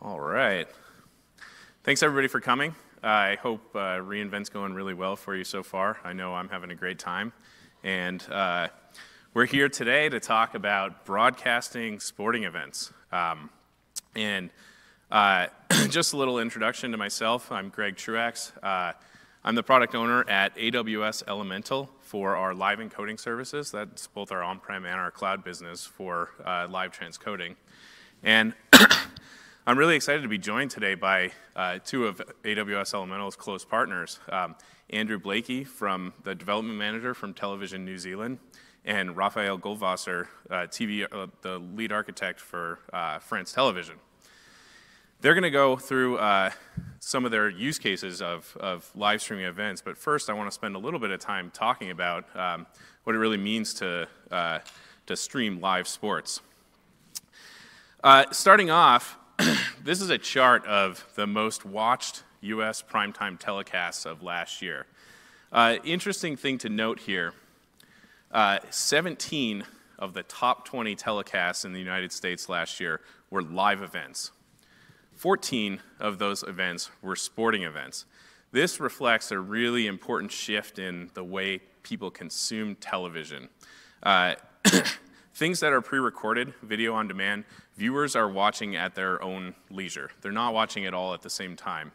All right. Thanks everybody for coming. I hope reInvent's going really well for you so far. I know I'm having a great time. And we're here today to talk about broadcasting sporting events. Just a little introduction to myself. I'm Greg Truex. I'm the product owner at AWS Elemental for our live encoding services. That's both our on-prem and our cloud business for live transcoding. And I'm really excited to be joined today by two of AWS Elemental's close partners, Andrew Blakey, the development manager from Television New Zealand, and Raphael Goldwasser, the lead architect for France Television. They're going to go through some of their use cases of live streaming events, but first I want to spend a little bit of time talking about what it really means to stream live sports. Starting off, this is a chart of the most watched U.S. primetime telecasts of last year. Interesting thing to note here, 17 of the top 20 telecasts in the United States last year were live events. 14 of those events were sporting events. This reflects a really important shift in the way people consume television. Things that are pre-recorded, video on demand, viewers are watching at their own leisure. They're not watching it all at the same time.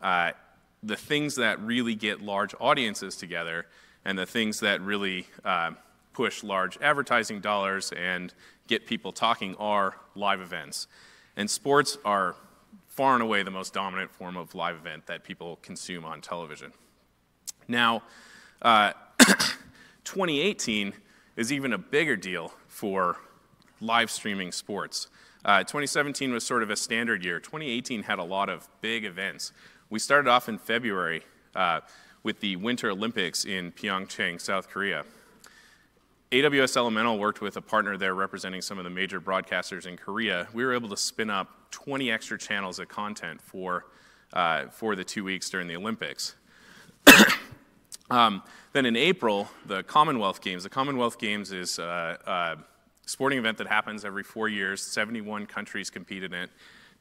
The things that really get large audiences together and the things that really push large advertising dollars and get people talking are live events. And sports are far and away the most dominant form of live event that people consume on television. Now, 2018 is even a bigger deal for live streaming sports. 2017 was sort of a standard year. 2018 had a lot of big events. We started off in February with the Winter Olympics in Pyeongchang, South Korea. AWS Elemental worked with a partner there representing some of the major broadcasters in Korea. We were able to spin up 20 extra channels of content for the 2 weeks during the Olympics. Then in April, the Commonwealth Games. The Commonwealth Games is a sporting event that happens every 4 years. 71 countries compete in it.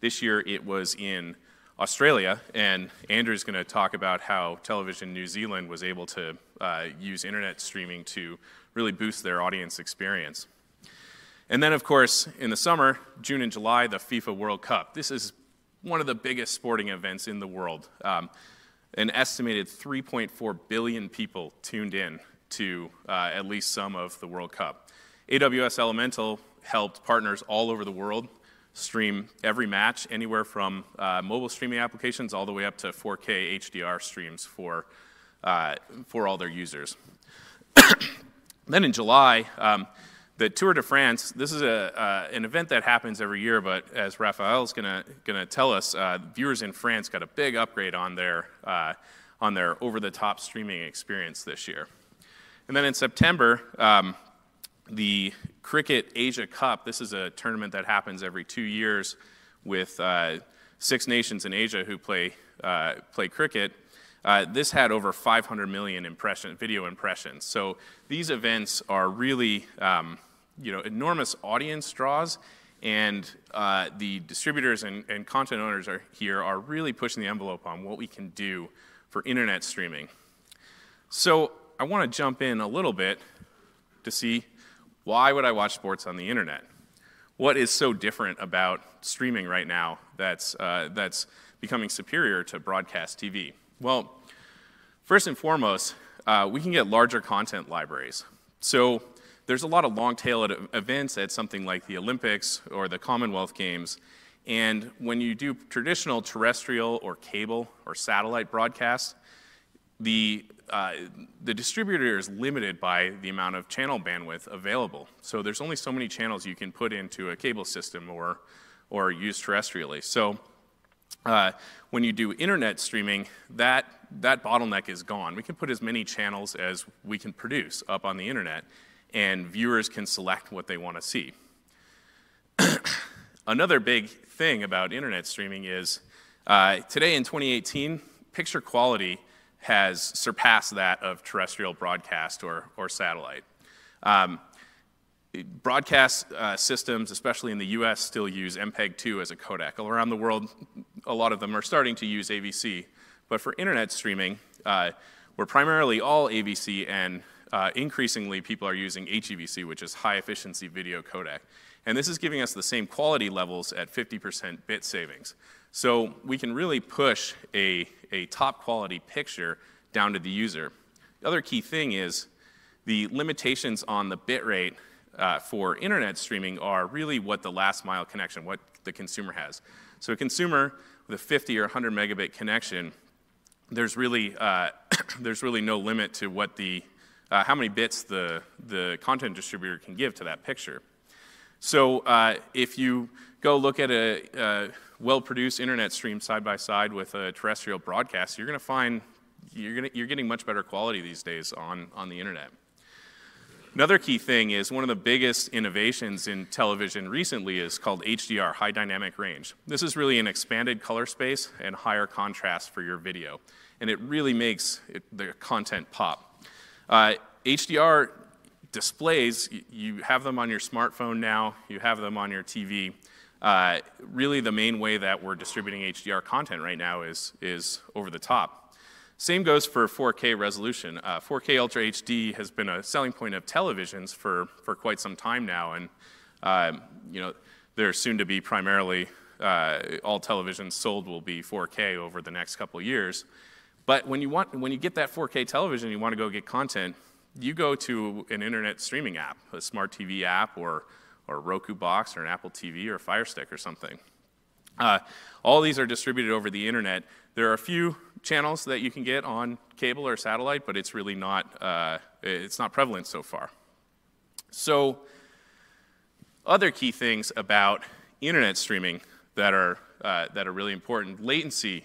This year it was in Australia, and Andrew's going to talk about how Television New Zealand was able to use internet streaming to really boost their audience experience. And then, of course, in the summer, June and July, the FIFA World Cup. This is one of the biggest sporting events in the world. An estimated 3.4 billion people tuned in to at least some of the World Cup. AWS Elemental helped partners all over the world stream every match, anywhere from mobile streaming applications all the way up to 4K HDR streams for all their users. Then in July, the Tour de France. This is an event that happens every year, but as Raphael's gonna tell us, viewers in France got a big upgrade on their over-the-top streaming experience this year. And then in September, the Cricket Asia Cup. This is a tournament that happens every 2 years with 6 nations in Asia who play cricket. This had over 500 million video impressions. So these events are really enormous audience draws, and the distributors and content owners are really pushing the envelope on what we can do for internet streaming. So I want to jump in a little bit to see, why would I watch sports on the internet? What is so different about streaming right now that's becoming superior to broadcast TV? Well, first and foremost, we can get larger content libraries. So there's a lot of long-tail events at something like the Olympics or the Commonwealth Games, and when you do traditional terrestrial or cable or satellite broadcasts, the distributor is limited by the amount of channel bandwidth available. So there's only so many channels you can put into a cable system or use terrestrially. So when you do internet streaming, that bottleneck is gone. We can put as many channels as we can produce up on the internet, and viewers can select what they want to see. Another big thing about internet streaming is today in 2018, picture quality has surpassed that of terrestrial broadcast or satellite. Broadcast systems, especially in the US, still use MPEG-2 as a codec. Around the world, a lot of them are starting to use AVC. But for internet streaming, we're primarily all AVC, and increasingly people are using HEVC, which is high efficiency video codec. And this is giving us the same quality levels at 50% bit savings. So we can really push a top quality picture down to the user. The other key thing is the limitations on the bit rate for internet streaming are really what the last mile connection, what the consumer has. So a consumer with a 50 or 100 megabit connection, there's really no limit to what how many bits the content distributor can give to that picture. So if you go look at a well-produced internet stream side by side with a terrestrial broadcast, you're going to find you're getting much better quality these days on the internet. Another key thing is one of the biggest innovations in television recently is called HDR, High Dynamic Range. This is really an expanded color space and higher contrast for your video, and it really makes the content pop. HDR displays, you have them on your smartphone now, you have them on your TV. Really the main way that we're distributing HDR content right now is over the top. Same goes for 4K resolution. 4K Ultra HD has been a selling point of televisions for quite some time now, and they're soon to be primarily all televisions sold will be 4K over the next couple of years. But when you get that 4K television, you want to go get content, you go to an internet streaming app, a smart TV app, or a Roku box, or an Apple TV, or a Fire Stick, or something. All these are distributed over the internet. There are a few channels that you can get on cable or satellite, but it's really not prevalent so far. So other key things about internet streaming that are really important. Latency.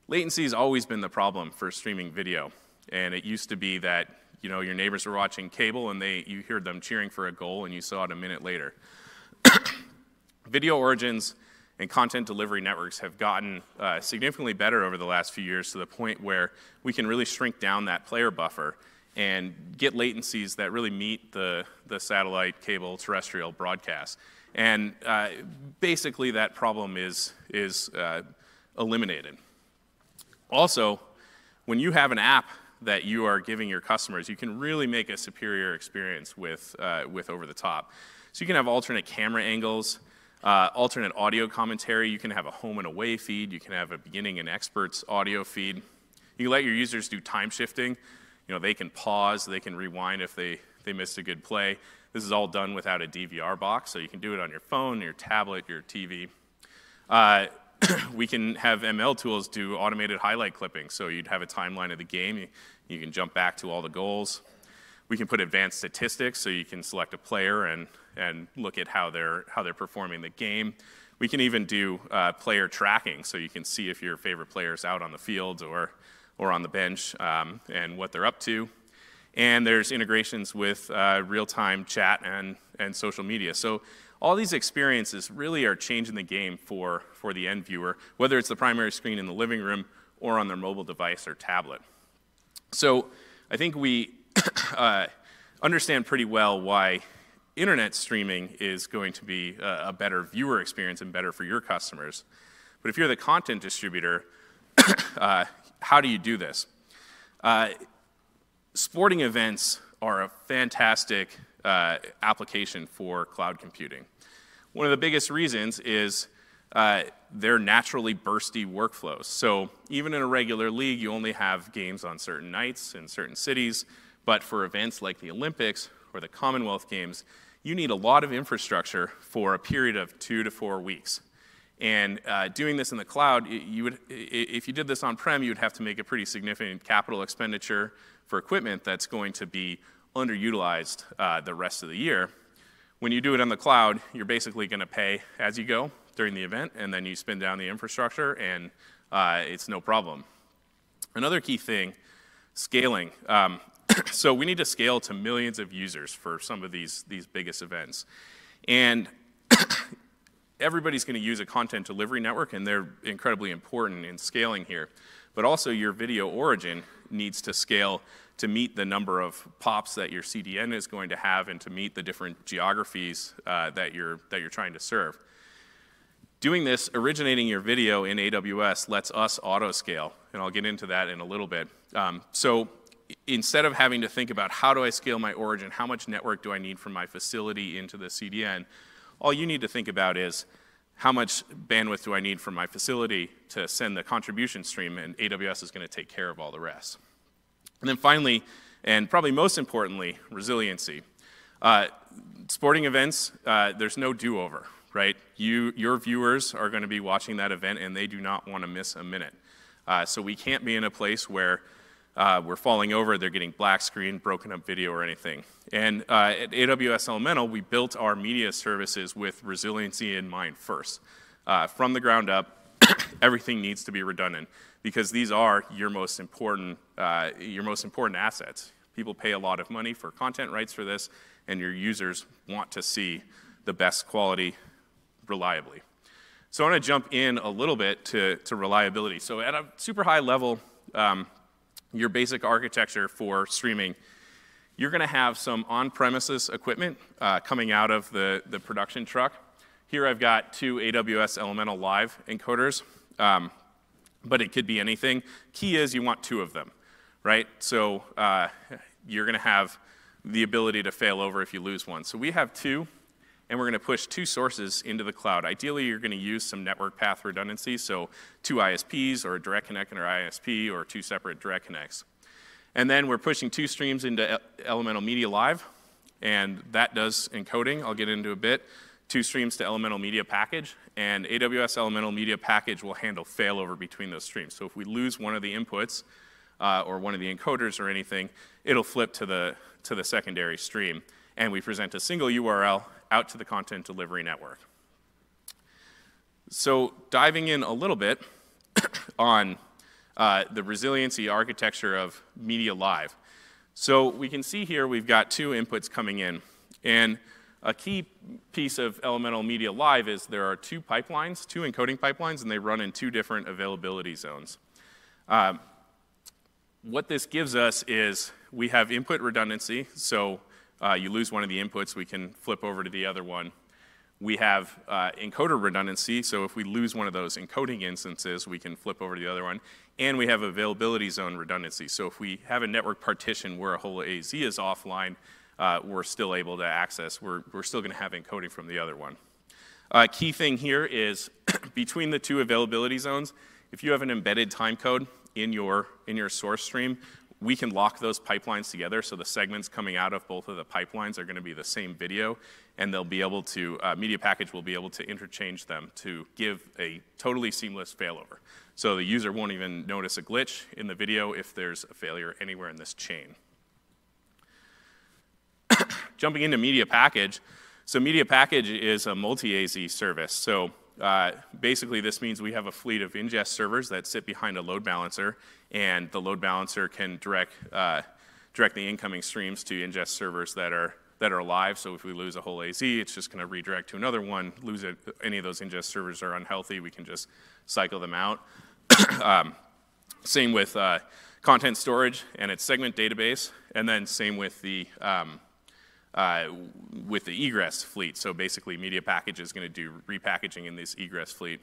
Latency has always been the problem for streaming video, and it used to be that your neighbors were watching cable and you heard them cheering for a goal and you saw it a minute later. Video origins and content delivery networks have gotten significantly better over the last few years, to the point where we can really shrink down that player buffer and get latencies that really meet the satellite, cable, terrestrial broadcast. And basically that problem is eliminated. Also, when you have an app that you are giving your customers, you can really make a superior experience with over the top. So you can have alternate camera angles, alternate audio commentary. You can have a home and away feed. You can have a beginning and experts audio feed. You can let your users do time shifting. They can pause, they can rewind if they missed a good play. This is all done without a DVR box, so you can do it on your phone, your tablet, your TV. We can have ML tools do automated highlight clipping, so you'd have a timeline of the game. You can jump back to all the goals. We can put advanced statistics, so you can select a player and look at how they're performing the game. We can even do player tracking, so you can see if your favorite player's out on the field or on the bench and what they're up to. And there's integrations with real-time chat and social media. So all these experiences really are changing the game for the end viewer, whether it's the primary screen in the living room or on their mobile device or tablet. So I think we understand pretty well why internet streaming is going to be a better viewer experience and better for your customers. But if you're the content distributor, how do you do this? Sporting events are a fantastic application for cloud computing. One of the biggest reasons is they're naturally bursty workflows. So even in a regular league, you only have games on certain nights in certain cities, but for events like the Olympics or the Commonwealth Games, you need a lot of infrastructure for a period of 2 to 4 weeks. And doing this in the cloud, if you did this on-prem, you would have to make a pretty significant capital expenditure for equipment that's going to be underutilized the rest of the year. When you do it on the cloud, you're basically going to pay as you go during the event, and then you spin down the infrastructure, and it's no problem. Another key thing, scaling. So we need to scale to millions of users for some of these biggest events. And everybody's going to use a content delivery network, and they're incredibly important in scaling here. But also your video origin needs to scale to meet the number of pops that your CDN is going to have and to meet the different geographies that you're trying to serve. Doing this, originating your video in AWS lets us auto-scale, and I'll get into that in a little bit. So instead of having to think about how do I scale my origin, how much network do I need from my facility into the CDN, all you need to think about is how much bandwidth do I need from my facility to send the contribution stream, and AWS is going to take care of all the rest. And then finally, and probably most importantly, resiliency. Sporting events, there's no do-over, right? Your viewers are going to be watching that event, and they do not want to miss a minute. So we can't be in a place where we're falling over, they're getting black screen, broken up video, or anything. And at AWS Elemental, we built our media services with resiliency in mind first. From the ground up, everything needs to be redundant because these are your most important assets. People pay a lot of money for content rights for this, and your users want to see the best quality reliably. So I want to jump in a little bit to reliability. So at a super high level, your basic architecture for streaming, you're going to have some on-premises equipment coming out of the production truck. Here I've got 2 AWS Elemental Live encoders, but it could be anything. Key is you want 2 of them, right? So you're going to have the ability to fail over if you lose one. So we have 2, and we're going to push 2 sources into the cloud. Ideally, you're going to use some network path redundancy, so 2 ISPs or a direct connect in our ISP or 2 separate direct connects. And then we're pushing 2 streams into Elemental Media Live, and that does encoding. I'll get into a bit. 2 streams to Elemental Media Package, and AWS Elemental Media Package will handle failover between those streams. So if we lose one of the inputs or one of the encoders or anything, it'll flip to the secondary stream, and we present a single URL out to the content delivery network. So diving in a little bit on the resiliency architecture of Media Live. So we can see here we've got 2 inputs coming in, and a key piece of Elemental Media Live is there are 2 pipelines, 2 encoding pipelines, and they run in 2 different availability zones. What this gives us is we have input redundancy, so you lose one of the inputs, we can flip over to the other one. We have encoder redundancy, so if we lose one of those encoding instances, we can flip over to the other one. And we have availability zone redundancy, so if we have a network partition where a whole AZ is offline, we're still able to access, we're still going to have encoding from the other one. Key thing here is between the 2 availability zones, if you have an embedded timecode in your source stream, we can lock those pipelines together, so the segments coming out of both of the pipelines are going to be the same video, and they'll be able to, Media Package will be able to interchange them to give a totally seamless failover. So the user won't even notice a glitch in the video if there's a failure anywhere in this chain. Jumping into Media Package, so Media Package is a multi-AZ service. So basically this means we have a fleet of ingest servers that sit behind a load balancer, and the load balancer can direct the incoming streams to ingest servers that are live. So if we lose a whole AZ, it's just going to redirect to another one. Lose it, any of those ingest servers are unhealthy, we can just cycle them out. Same with content storage and its segment database, and then same with the egress fleet. So basically Media Package is going to do repackaging in this egress fleet.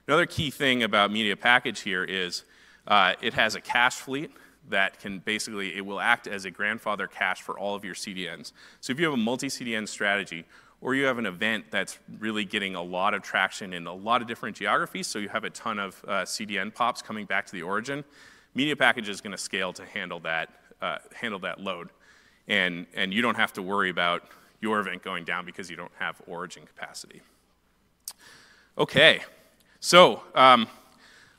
Another key thing about Media Package here is it has a cache fleet that can basically, it will act as a grandfather cache for all of your CDNs. So if you have a multi-CDN strategy, or you have an event that's really getting a lot of traction in a lot of different geographies, so you have a ton of CDN pops coming back to the origin, Media Package is going to scale to handle that load. And you don't have to worry about your event going down because you don't have origin capacity. Okay, so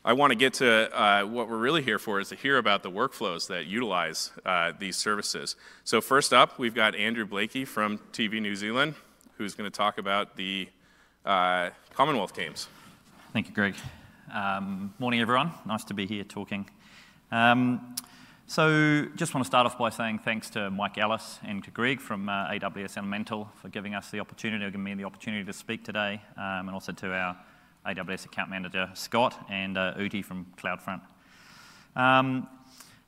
I want to get to what we're really here for is to hear about the workflows that utilize these services. So first up, we've got Andrew Blakey from TV New Zealand, who's going to talk about the Commonwealth Games. Thank you, Greg. Morning, everyone. Nice to be here talking. So just want to start off by saying thanks to Mike Ellis and to Greg from AWS Elemental for giving us the opportunity, or giving me the opportunity to speak today, and also to our AWS account manager, Scott, and Uti from CloudFront.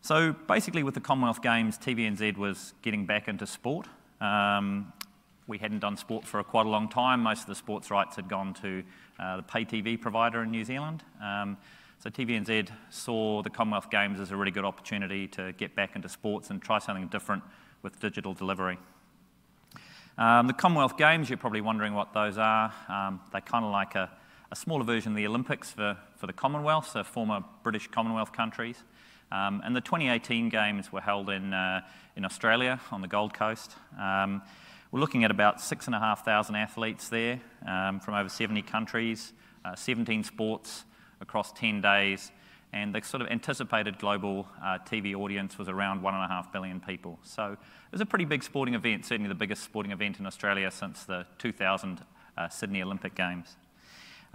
So basically with the Commonwealth Games, TVNZ was getting back into sport. We hadn't done sport for quite a long time. Most of the sports rights had gone to the pay TV provider in New Zealand. So TVNZ saw the Commonwealth Games as a really good opportunity to get back into sports and try something different with digital delivery. The Commonwealth Games, you're probably wondering what those are. They're kind of like a smaller version of the Olympics for the Commonwealth, so former British Commonwealth countries. And the 2018 Games were held in Australia on the Gold Coast. We're looking at about 6,500 athletes there from over 70 countries, 17 sports across 10 days, and the sort of anticipated global TV audience was around 1.5 billion people. So it was a pretty big sporting event, certainly the biggest sporting event in Australia since the 2000 Sydney Olympic Games.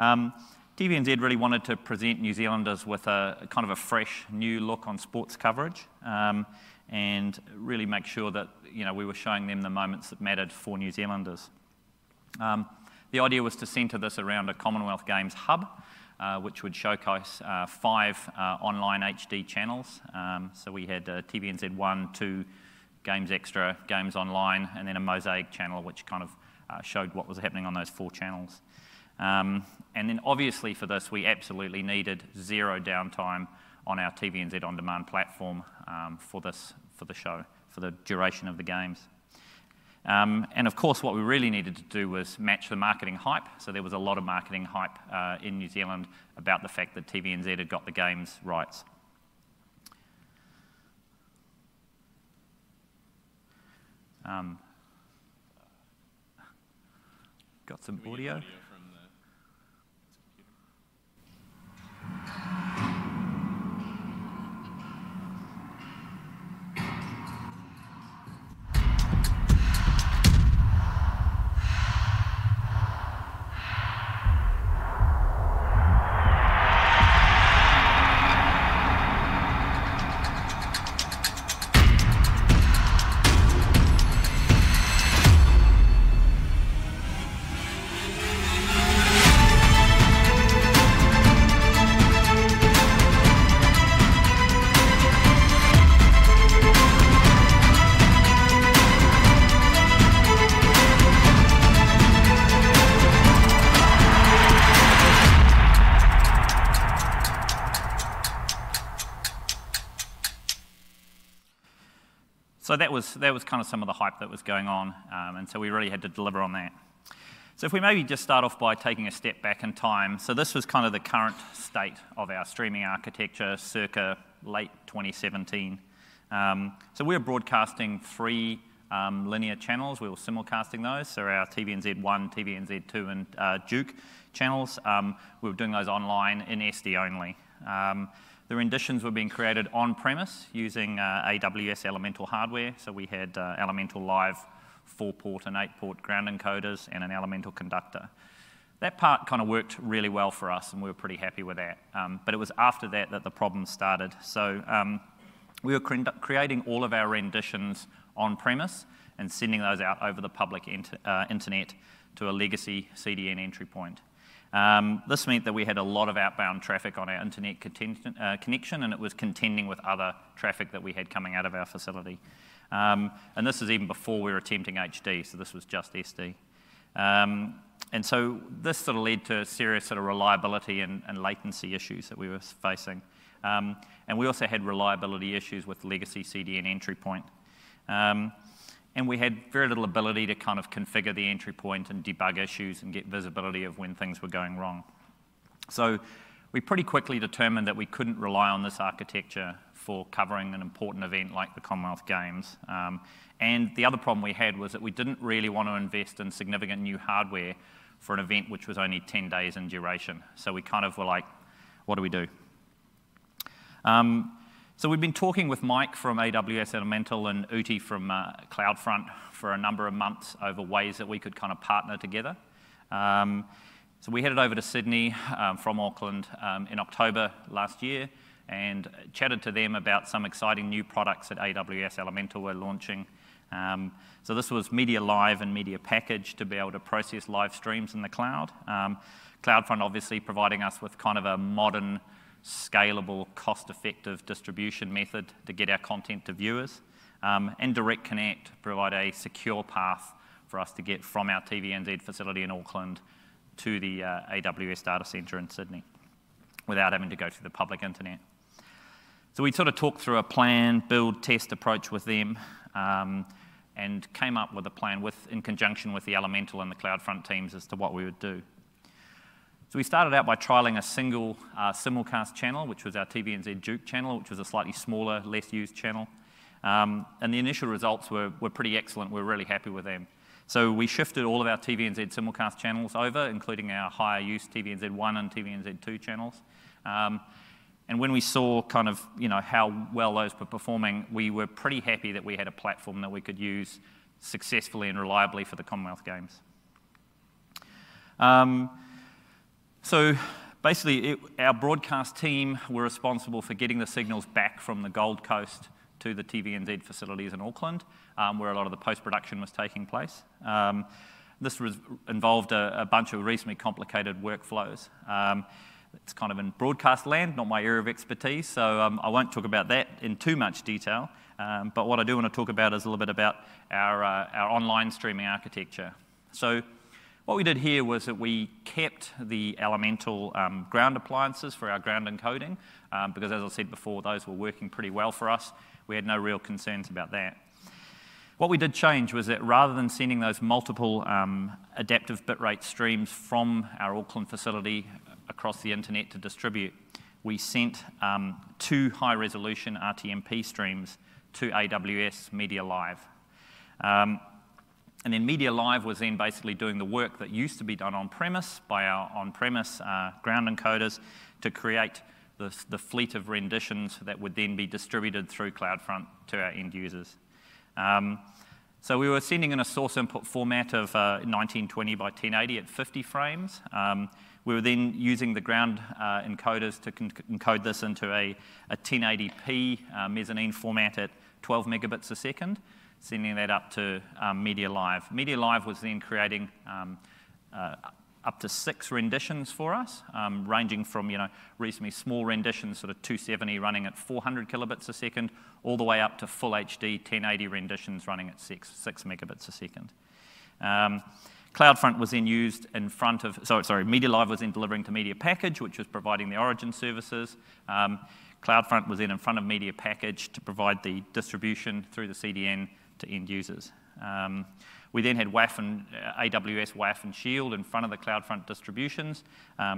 TVNZ really wanted to present New Zealanders with a kind of a fresh, new look on sports coverage, and really make sure that we were showing them the moments that mattered for New Zealanders. The idea was to centre this around a Commonwealth Games Hub, which would showcase 5 online HD channels. So we had TVNZ 1, 2, Games Extra, Games Online, and then a Mosaic channel, which kind of showed what was happening on those 4 channels. And then obviously for this, we absolutely needed 0 downtime on our TVNZ On Demand platform for the show, for the duration of the games. And of course, what we really needed to do was match the marketing hype. So there was a lot of marketing hype in New Zealand about the fact that TVNZ had got the games rights. Got some audio. So that was kind of some of the hype that was going on, and so we really had to deliver on that. So if we maybe just start off by taking a step back in time. So this was kind of the current state of our streaming architecture circa late 2017. So we were broadcasting 3 linear channels. We were simulcasting those, so our TVNZ 1, TVNZ 2 and Duke channels. We were doing those online in SD only. The renditions were being created on-premise using AWS Elemental hardware. So we had Elemental Live 4-port and 8-port ground encoders and an Elemental conductor. That part kind of worked really well for us, and we were pretty happy with that. But it was after that that the problems started. So we were creating all of our renditions on-premise and sending those out over the public internet to a legacy CDN entry point. This meant that we had a lot of outbound traffic on our internet connection, and it was contending with other traffic that we had coming out of our facility. And this is even before we were attempting HD, so this was just SD. And so this sort of led to serious sort of reliability and latency issues that we were facing. And we also had reliability issues with legacy CDN entry point. And we had very little ability to kind of configure the entry point and debug issues and get visibility of when things were going wrong. So we pretty quickly determined that we couldn't rely on this architecture for covering an important event like the Commonwealth Games. And the other problem we had was that we didn't really want to invest in significant new hardware for an event which was only 10 days in duration. So we kind of were like, what do we do? So we've been talking with Mike from AWS Elemental and Uti from CloudFront for a number of months over ways that we could kind of partner together. So we headed over to Sydney from Auckland in October last year and chatted to them about some exciting new products that AWS Elemental were launching. So this was Media Live and Media Package to be able to process live streams in the cloud. CloudFront obviously providing us with kind of a modern scalable, cost-effective distribution method to get our content to viewers, and Direct Connect to provide a secure path for us to get from our TVNZ facility in Auckland to the AWS data centre in Sydney without having to go through the public internet. So we sort of talked through a plan, build, test approach with them, and came up with a plan in conjunction with the Elemental and the CloudFront teams as to what we would do. So we started out by trialling a single simulcast channel, which was our TVNZ Duke channel, which was a slightly smaller, less used channel. And the initial results were pretty excellent. We're really happy with them. So we shifted all of our TVNZ simulcast channels over, including our higher use TVNZ1 and TVNZ2 channels. And when we saw kind of, how well those were performing, we were pretty happy that we had a platform that we could use successfully and reliably for the Commonwealth Games. So basically, our broadcast team were responsible for getting the signals back from the Gold Coast to the TVNZ facilities in Auckland, where a lot of the post-production was taking place. This involved a bunch of reasonably complicated workflows. It's kind of in broadcast land, not my area of expertise, so I won't talk about that in too much detail. But what I do want to talk about is a little bit about our online streaming architecture. So what we did here was that we kept the Elemental ground appliances for our ground encoding, because as I said before, those were working pretty well for us. We had no real concerns about that. What we did change was that rather than sending those multiple adaptive bitrate streams from our Auckland facility across the internet to distribute, we sent 2 high-resolution RTMP streams to AWS Media Live. And then Media Live was then basically doing the work that used to be done on-premise by our on-premise ground encoders to create the fleet of renditions that would then be distributed through CloudFront to our end users. So we were sending in a source input format of 1920 by 1080 at 50 frames. We were then using the ground encoders to encode this into a 1080p mezzanine format at 12 megabits a second, sending that up to Media Live. Media Live was then creating up to 6 renditions for us, ranging from reasonably small renditions, sort of 270 running at 400 kilobits a second, all the way up to full HD 1080 renditions running at 6 megabits a second. CloudFront was then used in front of, Media Live was then delivering to Media Package, which was providing the origin services. CloudFront was then in front of Media Package to provide the distribution through the CDN to end users. We then had AWS WAF and Shield in front of the CloudFront distributions.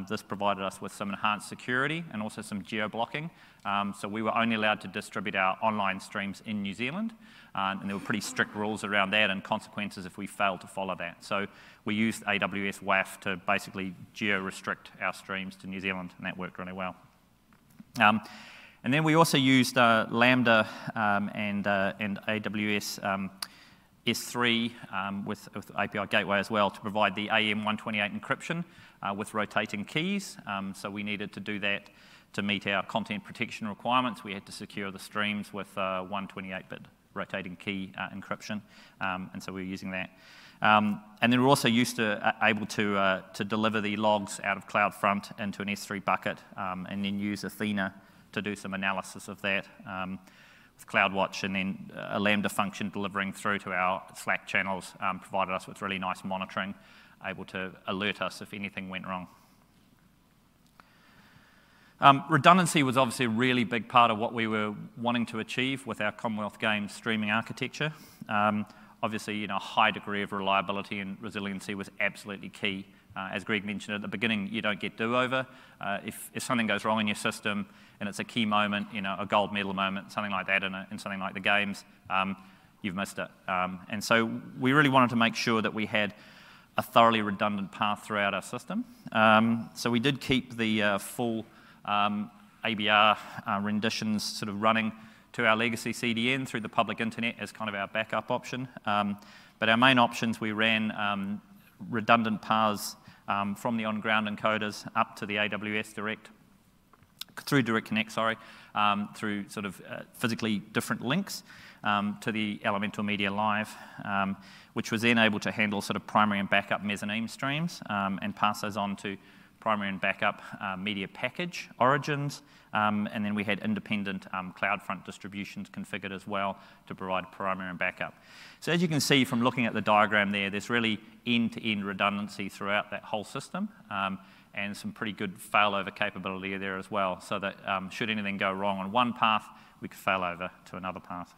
This provided us with some enhanced security and also some geo-blocking. So we were only allowed to distribute our online streams in New Zealand, and there were pretty strict rules around that and consequences if we failed to follow that. So we used AWS WAF to basically geo-restrict our streams to New Zealand, and that worked really well. And then we also used Lambda and AWS S3 with API Gateway as well to provide the AM128 encryption with rotating keys. So we needed to do that to meet our content protection requirements. We had to secure the streams with 128-bit rotating key encryption, and so we were using that. And then we're also able to deliver the logs out of CloudFront into an S3 bucket, and then use Athena to do some analysis of that. CloudWatch and then a Lambda function delivering through to our Slack channels provided us with really nice monitoring, able to alert us if anything went wrong. Redundancy was obviously a really big part of what we were wanting to achieve with our Commonwealth Games streaming architecture. Obviously, a high degree of reliability and resiliency was absolutely key. As Greg mentioned at the beginning, you don't get do-over. If something goes wrong in your system and it's a key moment, a gold medal moment, something like that in something like the Games, you've missed it. And so we really wanted to make sure that we had a thoroughly redundant path throughout our system. So we did keep the full ABR renditions sort of running to our legacy CDN through the public internet as kind of our backup option. But our main options, we ran redundant paths from the on-ground encoders up to the AWS through Direct Connect, through sort of physically different links to the Elemental Media Live, which was then able to handle sort of primary and backup mezzanine streams and pass those on to primary and backup media package origins, and then we had independent CloudFront distributions configured as well to provide primary and backup. So as you can see from looking at the diagram there, there's really end-to-end redundancy throughout that whole system, and some pretty good failover capability there as well, so that should anything go wrong on one path, we could fail over to another path.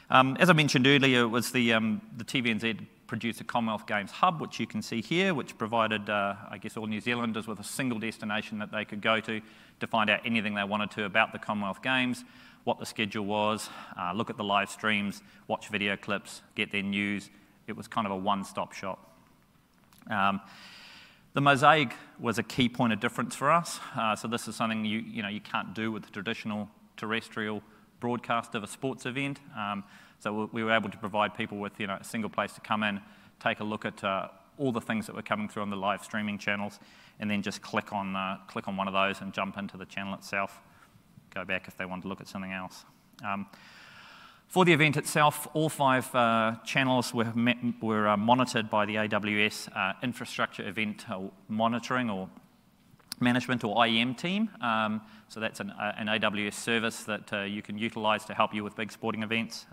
As I mentioned earlier, it was the TVNZ produced a Commonwealth Games Hub, which you can see here, which provided, I guess, all New Zealanders with a single destination that they could go to find out anything they wanted to about the Commonwealth Games, what the schedule was, look at the live streams, watch video clips, get their news. It was kind of a one-stop shop. The Mosaic was a key point of difference for us. So this is something you can't do with the traditional terrestrial broadcast of a sports event. So we were able to provide people with a single place to come in, take a look at all the things that were coming through on the live streaming channels, and then just click on one of those and jump into the channel itself. Go back if they want to look at something else. For the event itself, all 5 channels were monitored by the AWS Infrastructure Event Monitoring or Management or IEM team. So that's an AWS service that you can utilize to help you with big sporting events.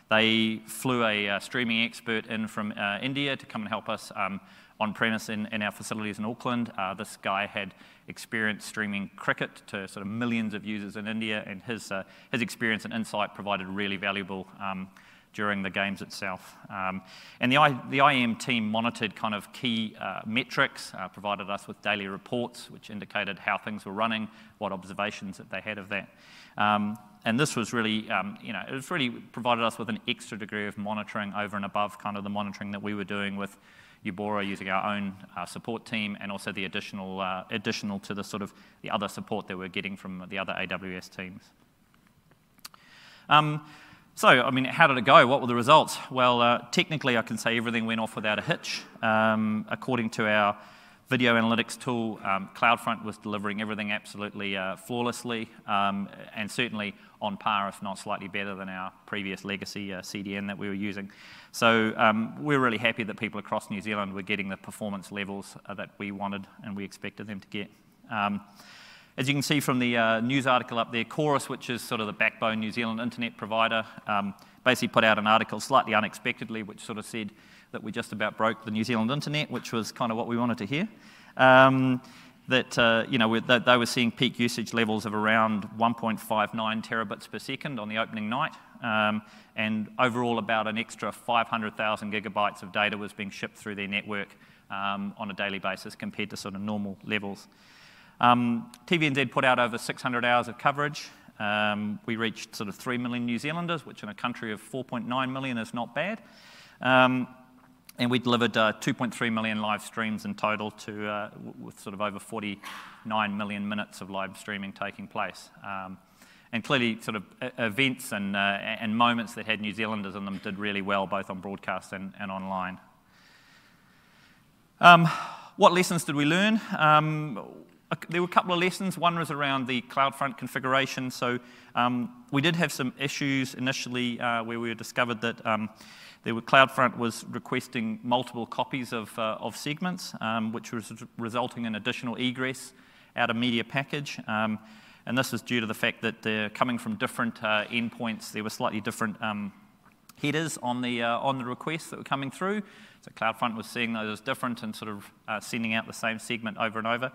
They flew a streaming expert in from India to come and help us on premise in our facilities in Auckland. This guy had experience streaming cricket to sort of millions of users in India, and his experience and insight provided really valuable during the games itself. And the IEM team monitored kind of key metrics, provided us with daily reports which indicated how things were running, what observations that they had of that. And this was really, it really provided us with an extra degree of monitoring over and above kind of the monitoring that we were doing with Ubora using our own support team, and also the additional to the sort of the other support that we're getting from the other AWS teams. So, I mean, how did it go? What were the results? Well, technically, I can say everything went off without a hitch. According to our video analytics tool, CloudFront was delivering everything absolutely flawlessly, and certainly on par, if not slightly better than our previous legacy CDN that we were using. So we're really happy that people across New Zealand were getting the performance levels that we wanted and we expected them to get. As you can see from the news article up there, Chorus, which is sort of the backbone New Zealand internet provider, basically put out an article slightly unexpectedly, which sort of said that we just about broke the New Zealand internet, which was kind of what we wanted to hear. That they were seeing peak usage levels of around 1.59 terabits per second on the opening night, and overall about an extra 500,000 gigabytes of data was being shipped through their network on a daily basis compared to sort of normal levels. TVNZ put out over 600 hours of coverage. We reached sort of 3 million New Zealanders, which in a country of 4.9 million is not bad. And we delivered 2.3 million live streams in total with sort of over 49 million minutes of live streaming taking place. And clearly sort of events and moments that had New Zealanders in them did really well, both on broadcast and online. What lessons did we learn? There were a couple of lessons. One was around the CloudFront configuration. So we did have some issues initially where we discovered that CloudFront was requesting multiple copies of segments, which was resulting in additional egress out of media package. And this was due to the fact that they're coming from different endpoints. There were slightly different headers on the requests that were coming through. So CloudFront was seeing those as different and sort of sending out the same segment over and over.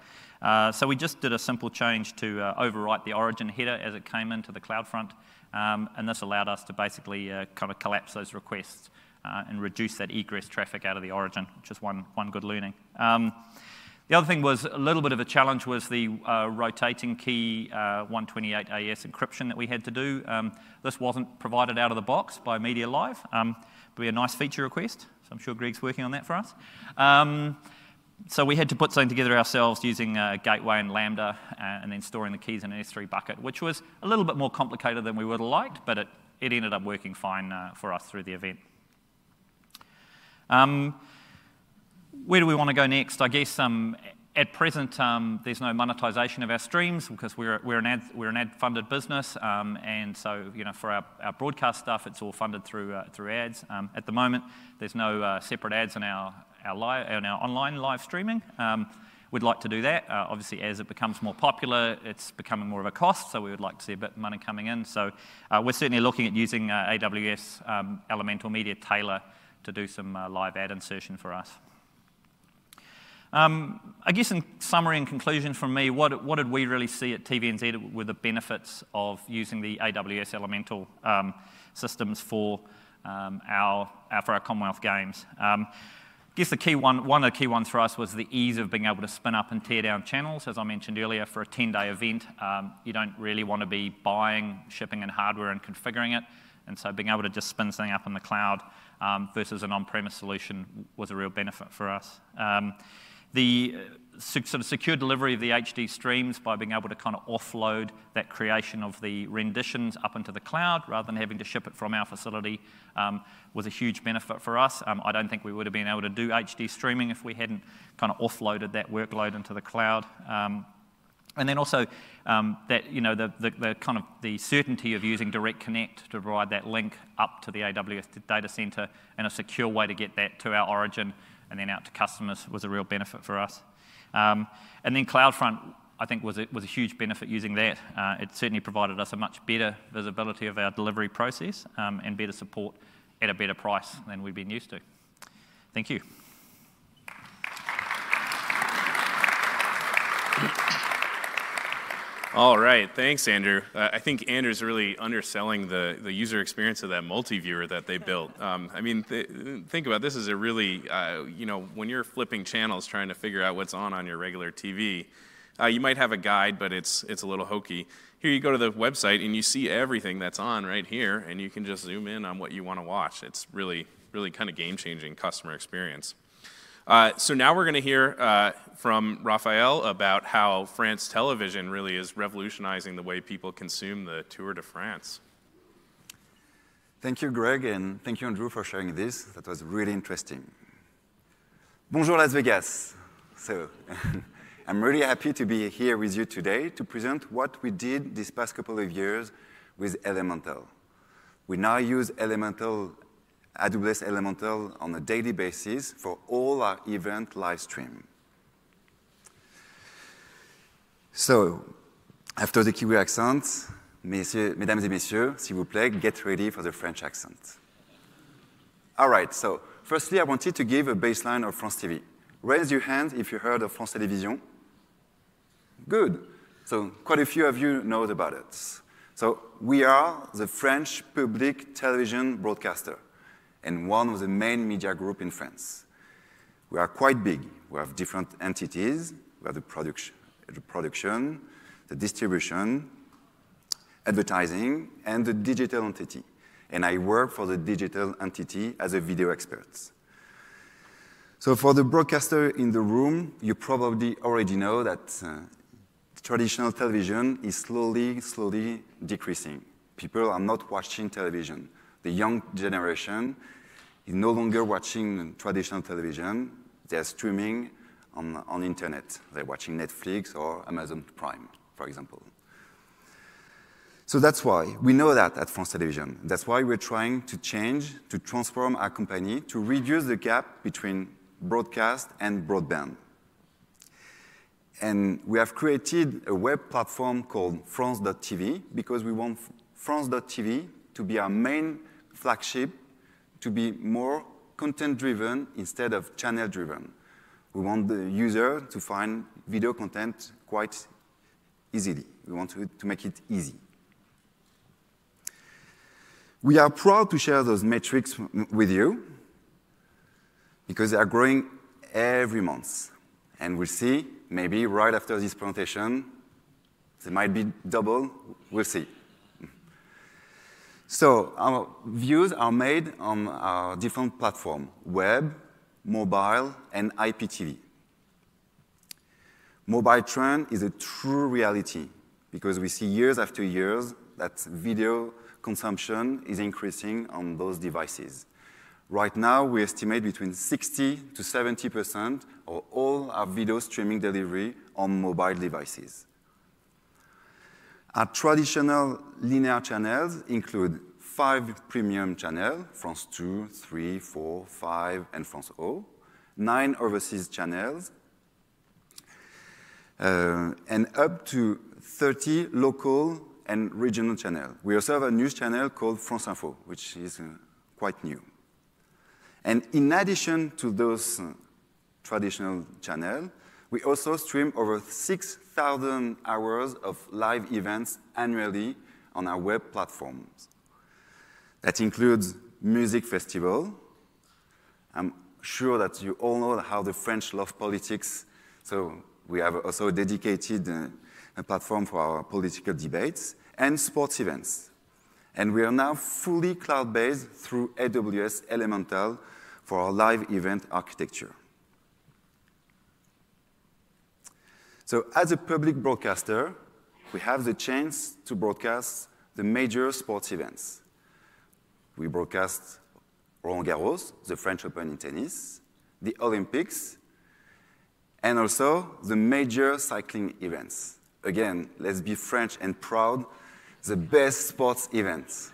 So we just did a simple change to overwrite the origin header as it came into the CloudFront, and this allowed us to basically kind of collapse those requests and reduce that egress traffic out of the origin, which is one good learning. The other thing was a little bit of a challenge was the rotating key 128 AS encryption that we had to do. This wasn't provided out of the box by Media Live. It'd be a nice feature request, so I'm sure Greg's working on that for us. So we had to put something together ourselves using Gateway and Lambda and then storing the keys in an S3 bucket, which was a little bit more complicated than we would have liked, but it ended up working fine for us through the event. Where do we want to go next? I guess at present there's no monetization of our streams because we're an ad-funded business, and so for our broadcast stuff it's all funded through ads. At the moment there's no separate ads in our our online live streaming. We'd like to do that. Obviously, as it becomes more popular, it's becoming more of a cost, so we would like to see a bit of money coming in. So we're certainly looking at using AWS Elemental Media Tailor to do some live ad insertion for us. I guess in summary and conclusion from me, what did we really see at TVNZ were the benefits of using the AWS Elemental systems for our Commonwealth Games? I guess one of the key ones for us was the ease of being able to spin up and tear down channels. As I mentioned earlier, for a 10-day event, you don't really want to be buying, shipping in hardware and configuring it. And so being able to just spin something up in the cloud versus an on-premise solution was a real benefit for us. The sort of secure delivery of the HD streams by being able to kind of offload that creation of the renditions up into the cloud rather than having to ship it from our facility was a huge benefit for us. I don't think we would have been able to do HD streaming if we hadn't kind of offloaded that workload into the cloud. And then also that the kind of the certainty of using Direct Connect to provide that link up to the AWS data center and a secure way to get that to our origin and then out to customers was a real benefit for us. And then CloudFront, I think, was a huge benefit using that. It certainly provided us a much better visibility of our delivery process and better support at a better price than we've been used to. Thank you. All right, thanks, Andrew. I think Andrew's really underselling the user experience of that multi-viewer that they built. I mean, think about this as a really, when you're flipping channels trying to figure out what's on your regular TV, you might have a guide, but it's a little hokey. Here you go to the website and you see everything that's on right here, and you can just zoom in on what you want to watch. It's really, really kind of game-changing customer experience. So now we're going to hear from Raphael about how France Television really is revolutionizing the way people consume the Tour de France. Thank you, Greg, and thank you, Andrew, for sharing this. That was really interesting. Bonjour, Las Vegas. So I'm really happy to be here with you today to present what we did this past couple of years with Elemental. We now use AWS Elemental on a daily basis for all our event live stream. So, after the Kiwi accent, mesdames et messieurs, s'il vous plaît, get ready for the French accent. All right, so firstly, I wanted to give a baseline of France TV. Raise your hand if you heard of France Télévisions. Good. So quite a few of you know about it. So we are the French public television broadcaster and one of the main media group in France. We are quite big. We have different entities. We have the production, the distribution, advertising, and the digital entity. And I work for the digital entity as a video expert. So for the broadcaster in the room, you probably already know that traditional television is slowly decreasing. People are not watching television. The young generation is no longer watching traditional television. They're streaming on internet. They're watching Netflix or Amazon Prime, for example. So that's why we know that at France Television. That's why we're trying to transform our company to reduce the gap between broadcast and broadband. And we have created a web platform called France.tv because we want France.tv to be our main flagship, to be more content-driven instead of channel-driven. We want the user to find video content quite easily. We want to make it easy. We are proud to share those metrics with you because they are growing every month. And we'll see, maybe right after this presentation, they might be double. We'll see. So our views are made on our different platforms, web, mobile, and IPTV. Mobile trend is a true reality because we see years after years that video consumption is increasing on those devices. Right now, we estimate between 60 to 70% of all our video streaming delivery on mobile devices. Our traditional linear channels include 5 premium channels, France 2, 3, 4, 5, and France O. 9 overseas channels, and up to 30 local and regional channels. We also have a news channel called France Info, which is quite new. And in addition to those traditional channels, we also stream over 6,000 hours of live events annually on our web platforms. That includes music festival. I'm sure that you all know how the French love politics, so we have also dedicated a platform for our political debates, and sports events. And we are now fully cloud-based through AWS Elemental for our live event architecture. So as a public broadcaster, we have the chance to broadcast the major sports events. We broadcast Roland Garros, the French Open in tennis, the Olympics, and also the major cycling events. Again, let's be French and proud, the best sports events.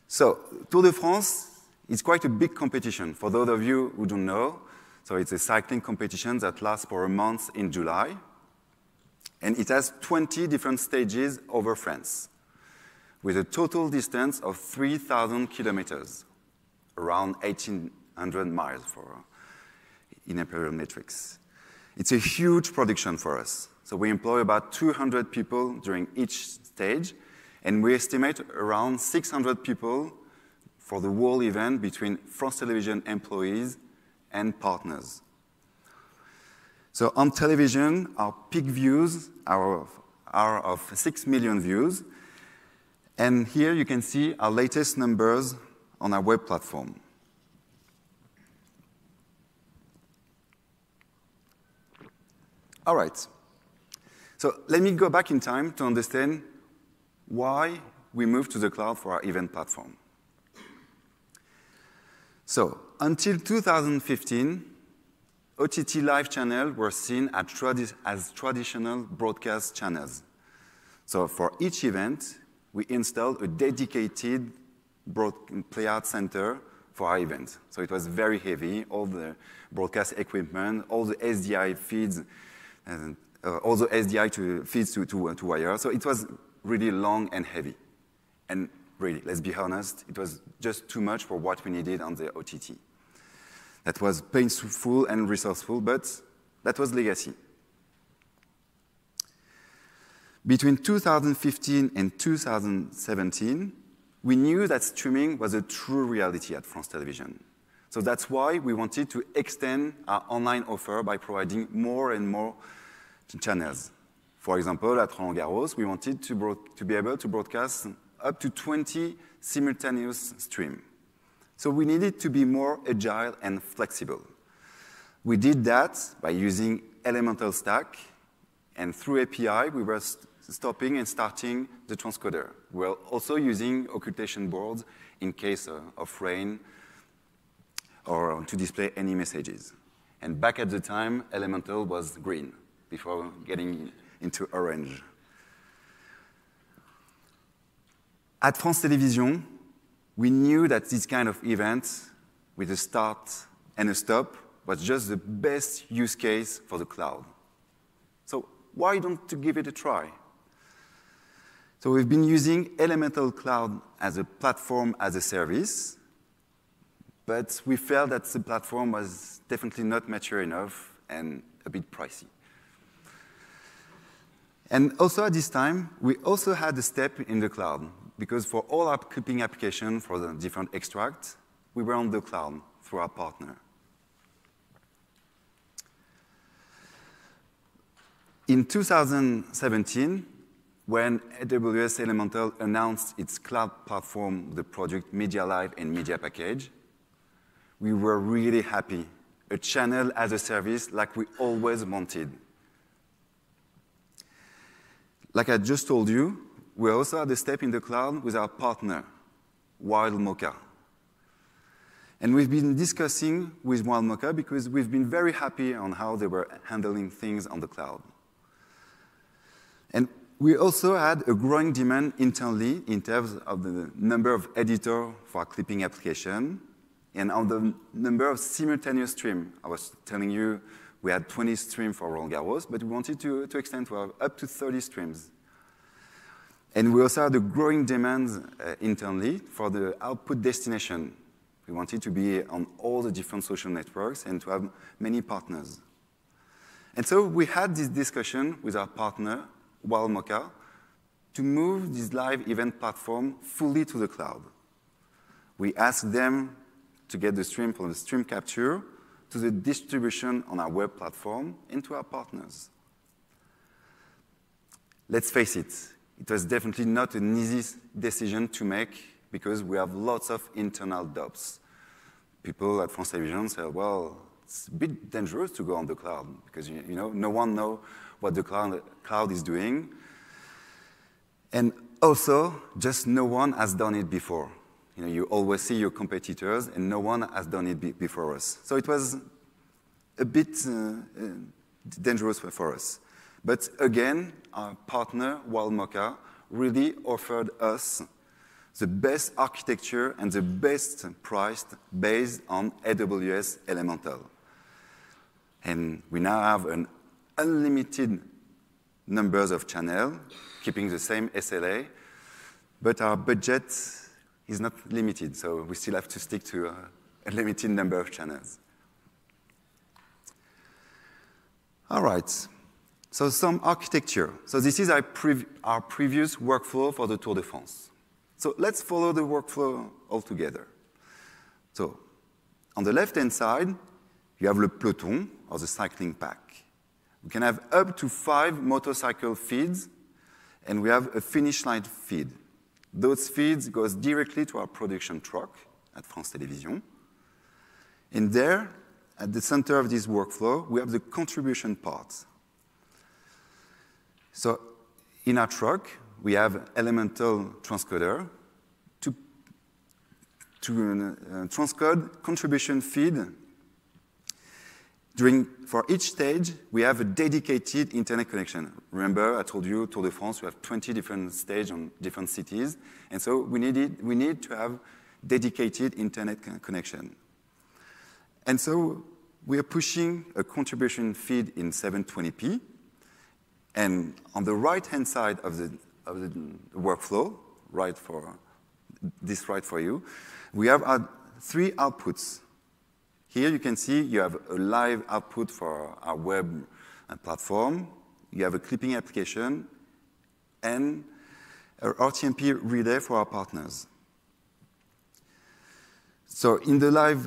So, Tour de France is quite a big competition. For those of you who don't know, so it's a cycling competition that lasts for a month in July, and it has 20 different stages over France, with a total distance of 3,000 kilometers, around 1,800 miles in imperial metrics. It's a huge production for us. So we employ about 200 people during each stage, and we estimate around 600 people for the whole event between France Television employees and partners. So on television, our peak views are of 6 million views, and here you can see our latest numbers on our web platform. All right. So let me go back in time to understand why we moved to the cloud for our event platform. So until 2015, OTT Life Channel were seen as traditional broadcast channels. So for each event, we installed a dedicated playout center for our event. So it was very heavy, all the broadcast equipment, all the SDI feeds, and all the SDI feeds to wire. So it was really long and heavy. And really, let's be honest, it was just too much for what we needed on the OTT. That was painful and resourceful, but that was legacy. Between 2015 and 2017, we knew that streaming was a true reality at France Television. So that's why we wanted to extend our online offer by providing more and more channels. For example, at Roland Garros, we wanted to be able to broadcast up to 20 simultaneous streams. So we needed to be more agile and flexible. We did that by using Elemental Stack, and through API, we were stopping and starting the transcoder. We were also using occultation boards in case of rain or to display any messages. And back at the time, Elemental was green before getting into orange. At France Télévisions, we knew that this kind of event with a start and a stop was just the best use case for the cloud. So why don't you give it a try? So we've been using Elemental Cloud as a platform as a service, but we felt that the platform was definitely not mature enough and a bit pricey. And also at this time, we also had a step in the cloud, because for all our clipping applications for the different extracts, we were on the cloud through our partner. In 2017, when AWS Elemental announced its cloud platform, the project Media Live and Media Package, we were really happy. A channel as a service like we always wanted. Like I just told you, we also had a step in the cloud with our partner, Wild Mocha. And we've been discussing with Wild Mocha because we've been very happy on how they were handling things on the cloud. And we also had a growing demand internally in terms of the number of editors for our clipping application And on the number of simultaneous streams, I was telling you we had 20 streams for Roland Garros, but we wanted to extend to have up to 30 streams. And we also had a growing demand internally for the output destination. We wanted to be on all the different social networks and to have many partners. And so we had this discussion with our partner, Wild Mocha, to move this live event platform fully to the cloud. We asked them to get the stream from the stream capture to the distribution on our web platform and to our partners. Let's face it, it was definitely not an easy decision to make because we have lots of internal doubts. People at France Télévisions say, well, it's a bit dangerous to go on the cloud because no one knows what the cloud is doing. And also, just no one has done it before. You always see your competitors, and no one has done it before us. So it was a bit dangerous for us. But again, our partner, Wild Mocha, really offered us the best architecture and the best price based on AWS Elemental. And we now have an unlimited numbers of channels, keeping the same SLA, but our budget is not limited, so we still have to stick to a limited number of channels. All right, so some architecture. So this is our previous workflow for the Tour de France. So let's follow the workflow all together. So on the left-hand side, you have the peloton, or the cycling pack. We can have up to 5 motorcycle feeds, and we have a finish line feed. Those feeds go directly to our production truck at France Télévisions. And there, at the center of this workflow, we have the contribution part. So in our truck, we have Elemental transcoder to transcode contribution feed. For each stage, we have a dedicated internet connection. Remember, I told you, Tour de France, we have 20 different stages on different cities. And so we need to have dedicated internet connection. And so we are pushing a contribution feed in 720p. And on the right-hand side of the workflow, right for you, we have our 3 outputs. Here you can see you have a live output for our web platform. You have a clipping application and an RTMP relay for our partners. So in the live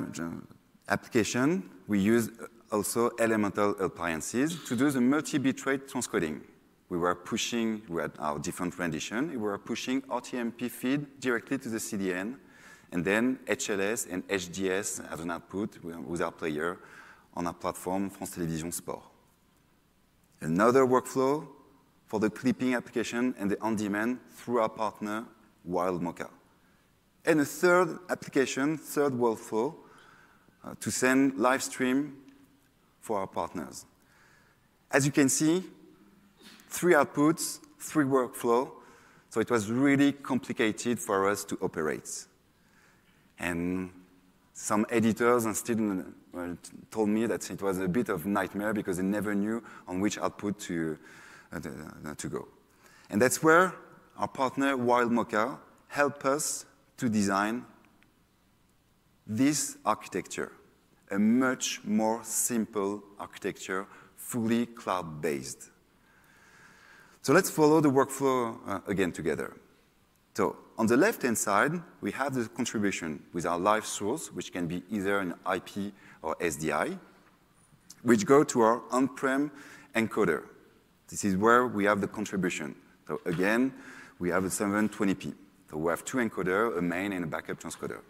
application, we use also Elemental appliances to do the multi-bitrate transcoding. We had our different rendition. We were pushing RTMP feed directly to the CDN, and then HLS and HDS as an output with our player on our platform, France Télévisions Sport. Another workflow for the clipping application and the on-demand through our partner, Wild Mocha. And a third application, third workflow, to send live stream for our partners. As you can see, 3 outputs, 3 workflow, so it was really complicated for us to operate. And some editors and students told me that it was a bit of a nightmare because they never knew on which output to go. And that's where our partner, Wild Mocha, helped us to design this architecture, a much more simple architecture, fully cloud-based. So let's follow the workflow again together. So on the left-hand side, we have the contribution with our live source, which can be either an IP or SDI, which go to our on-prem encoder. This is where we have the contribution. So again, we have a 720p. So we have 2 encoders, a main and a backup transcoder.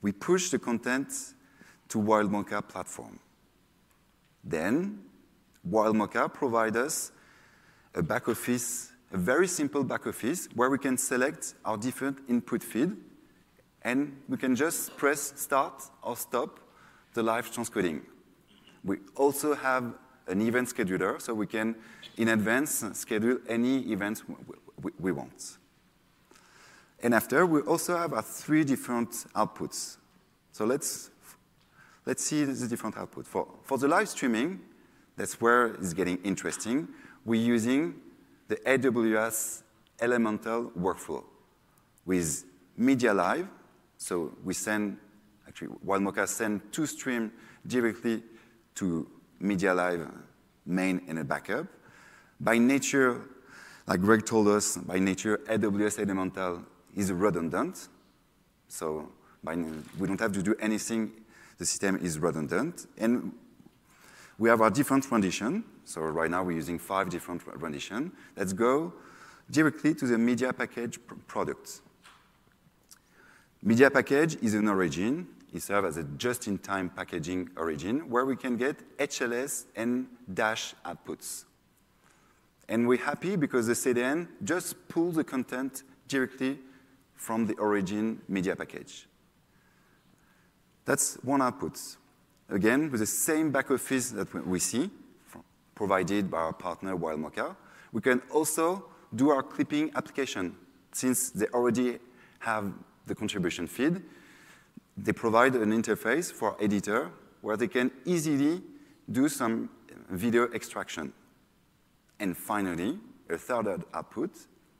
We push the content to Wild Mocha platform. Then, Wild Mocha provides us a back office, a very simple back office, where we can select our different input feed, and we can just press start or stop the live transcoding. We also have an event scheduler, so we can, in advance, schedule any events we want. And after, we also have our 3 different outputs. So let's see the different output. For the live streaming, that's where it's getting interesting. We're using the AWS Elemental workflow with Media Live. So we send, actually, Wildmocha send 2 streams directly to Media Live main and a backup. By nature, like Greg told us, by nature, AWS Elemental is redundant. So we don't have to do anything. The system is redundant. And we have our different rendition. So right now we're using 5 different renditions. Let's go directly to the media package product. Media package is an origin. It serves as a just-in-time packaging origin where we can get HLS and Dash outputs. And we're happy because the CDN just pulls the content directly from the origin media package. That's one output. Again, with the same back office that we see, provided by our partner Wildmocha, we can also do our clipping application. Since they already have the contribution feed, they provide an interface for our editor where they can easily do some video extraction. And finally, a third output,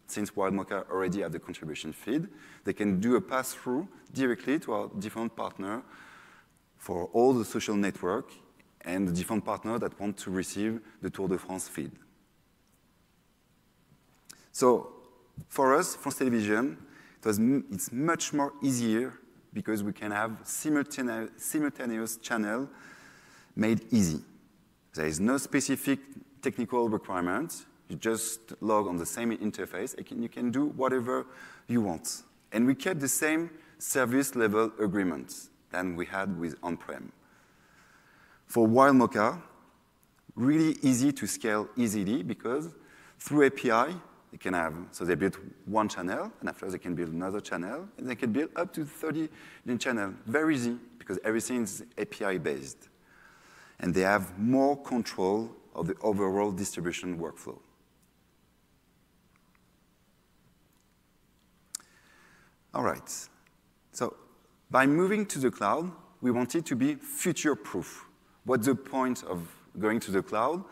since Wildmocha already have the contribution feed, they can do a pass-through directly to our different partner for all the social network and the different partners that want to receive the Tour de France feed. So for us, France Television, it's much more easier because we can have simultaneous channel made easy. There is no specific technical requirement. You just log on the same interface, and you can do whatever you want. And we kept the same service level agreements than we had with on-prem. For Wildmocha, really easy to scale easily because through API, they can have, so they build one channel, and after they can build another channel, and they can build up to 30 channels. Very easy, because everything is API-based. And they have more control of the overall distribution workflow. All right. So by moving to the cloud, we wanted to be future-proof. What's the point of going to the cloud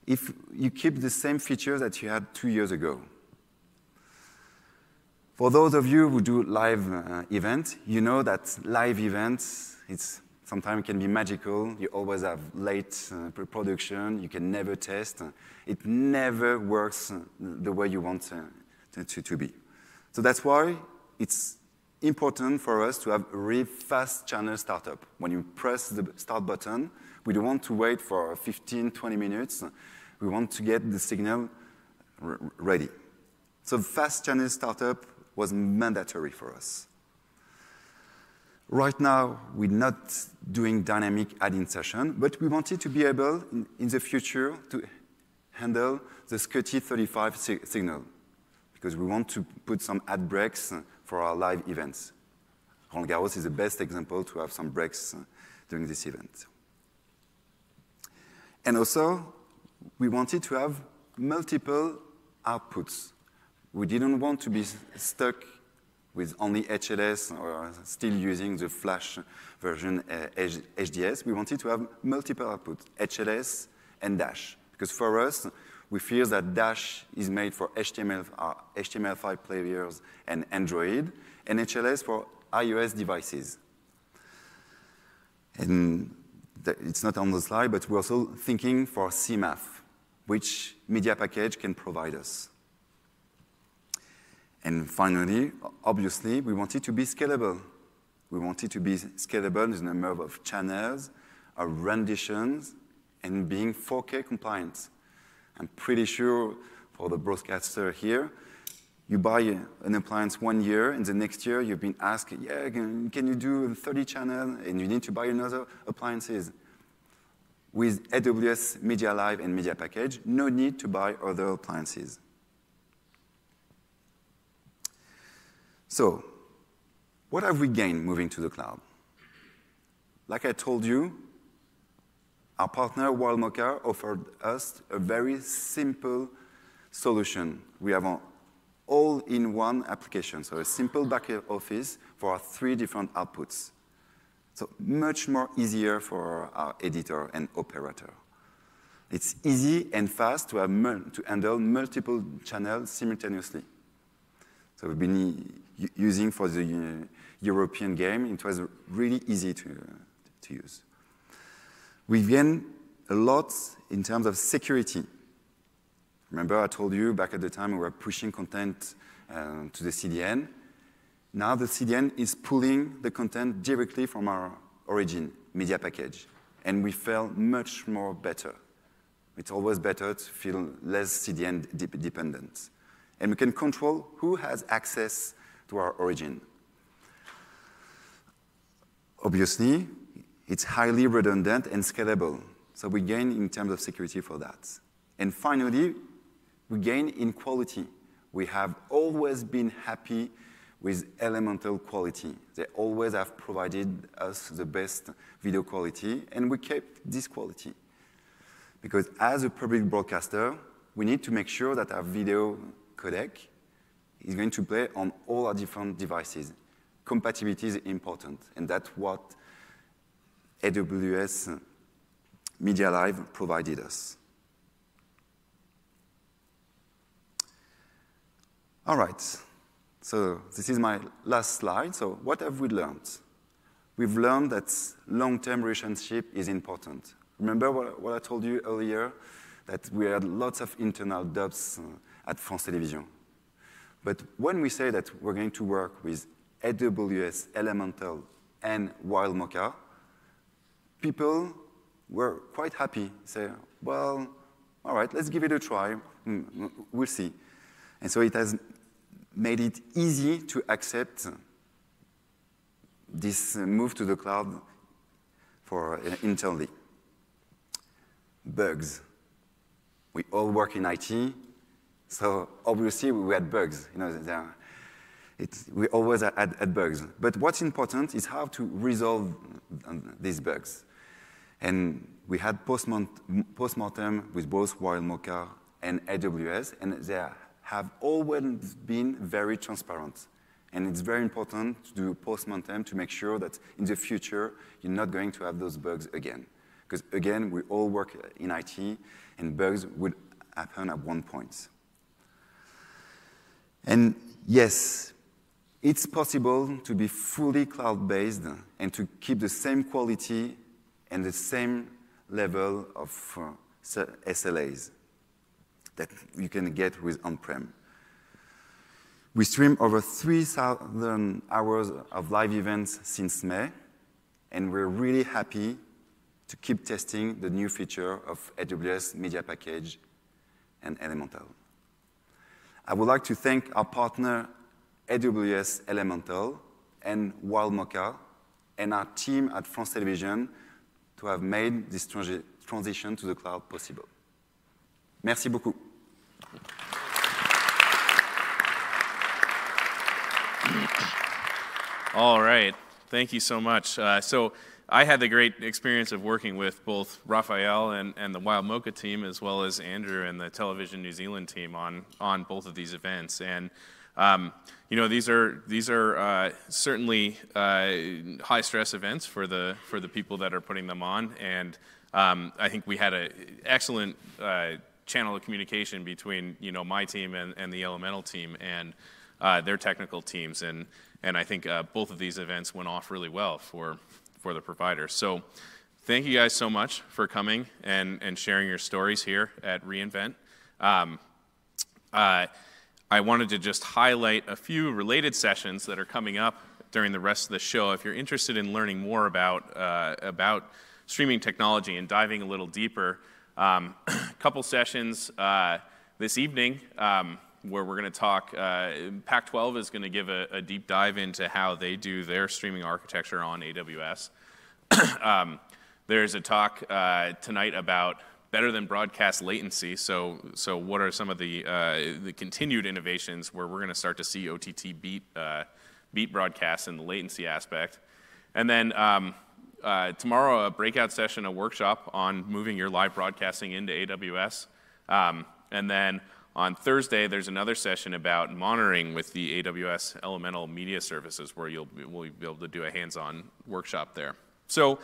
if you keep the same features that you had 2 years ago? For those of you who do live events, you know that live events, sometimes can be magical. You always have late pre-production. You can never test. It never works the way you want to be. So that's why it's important for us to have a really fast channel startup. When you press the start button, we don't want to wait for 15, 20 minutes. We want to get the signal ready. So fast channel startup was mandatory for us. Right now, we're not doing dynamic ad insertion, but we wanted to be able, in the future, to handle the SCTD206 signal, because we want to put some ad breaks for our live events. Roland Garros is the best example to have some breaks during this event. And also, we wanted to have multiple outputs. We didn't want to be stuck with only HLS or still using the Flash version HDS. We wanted to have multiple outputs, HLS and Dash. Because for us, we feel that Dash is made for HTML5 players and Android, and HLS for iOS devices. And it's not on the slide, but we're also thinking for CMAF, which media package can provide us. And finally, obviously, we want it to be scalable. We want it to be scalable in the number of channels, of renditions, and being 4K compliant. I'm pretty sure for the broadcaster here, you buy an appliance 1 year, and the next year you've been asked, yeah, can you do 30 channels, and you need to buy another appliances. With AWS Media Live and Media Package, no need to buy other appliances. So, what have we gained moving to the cloud? Like I told you, our partner Wildmocha offered us a very simple solution. We have an all-in-one application, so a simple back office for our 3 different outputs. So much more easier for our editor and operator. It's easy and fast to handle multiple channels simultaneously. So we've been using for the European game. It was really easy to use. We gained a lot in terms of security. Remember, I told you back at the time we were pushing content to the CDN. Now the CDN is pulling the content directly from our origin media package, and we feel much more better. It's always better to feel less CDN dependent. And we can control who has access to our origin. Obviously, it's highly redundant and scalable, so we gain in terms of security for that. And finally, we gain in quality. We have always been happy with Elemental quality. They always have provided us the best video quality, and we kept this quality. Because as a public broadcaster, we need to make sure that our video codec is going to play on all our different devices. Compatibility is important, and that's what AWS Media Live provided us. All right, so this is my last slide. So what have we learned? We've learned that long-term relationship is important. Remember what I told you earlier, that we had lots of internal dubs at France Télévisions. But when we say that we're going to work with AWS Elemental and Wild Mocha, people were quite happy. Say, well, all right, let's give it a try. We'll see. And so it has made it easy to accept this move to the cloud for internally. Bugs. We all work in IT, so obviously we had bugs. You know, we always had bugs. But what's important is how to resolve these bugs. And we had post-mortem with both Wild Mocha and AWS, and they have always been very transparent. And it's very important to do post-mortem to make sure that in the future, you're not going to have those bugs again. Because again, we all work in IT, and bugs would happen at one point. And yes, it's possible to be fully cloud-based and to keep the same quality and the same level of SLAs that you can get with on-prem. We stream over 3,000 hours of live events since May, and we're really happy to keep testing the new feature of AWS Media Package and Elemental. I would like to thank our partner, AWS Elemental and Wild Mocha, and our team at France Télévisions to have made this transition to the cloud possible. Merci beaucoup. All right. Thank you so much. So I had the great experience of working with both Raphael and the Wild Mocha team, as well as Andrew and the Television New Zealand team on both of these events. And you know, these are certainly high stress events for the people that are putting them on. And I think we had an excellent channel of communication between my team and the Elemental team and their technical teams. And I think both of these events went off really well for the providers. So thank you guys so much for coming and sharing your stories here at reInvent. I wanted to just highlight a few related sessions that are coming up during the rest of the show. If you're interested in learning more about streaming technology and diving a little deeper, a couple sessions this evening where we're going to talk, Pac-12 is going to give a deep dive into how they do their streaming architecture on AWS. There's a talk tonight about better than broadcast latency. So what are some of the continued innovations where we're going to start to see OTT beat broadcasts in the latency aspect. And then tomorrow, a breakout session, a workshop on moving your live broadcasting into AWS. And then on Thursday, there's another session about monitoring with the AWS Elemental Media Services, where we'll be able to do a hands-on workshop there. So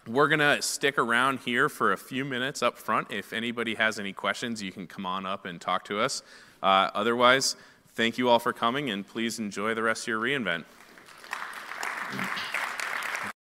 we're going to stick around here for a few minutes up front. If anybody has any questions, you can come on up and talk to us. Otherwise, thank you all for coming, and please enjoy the rest of your reInvent.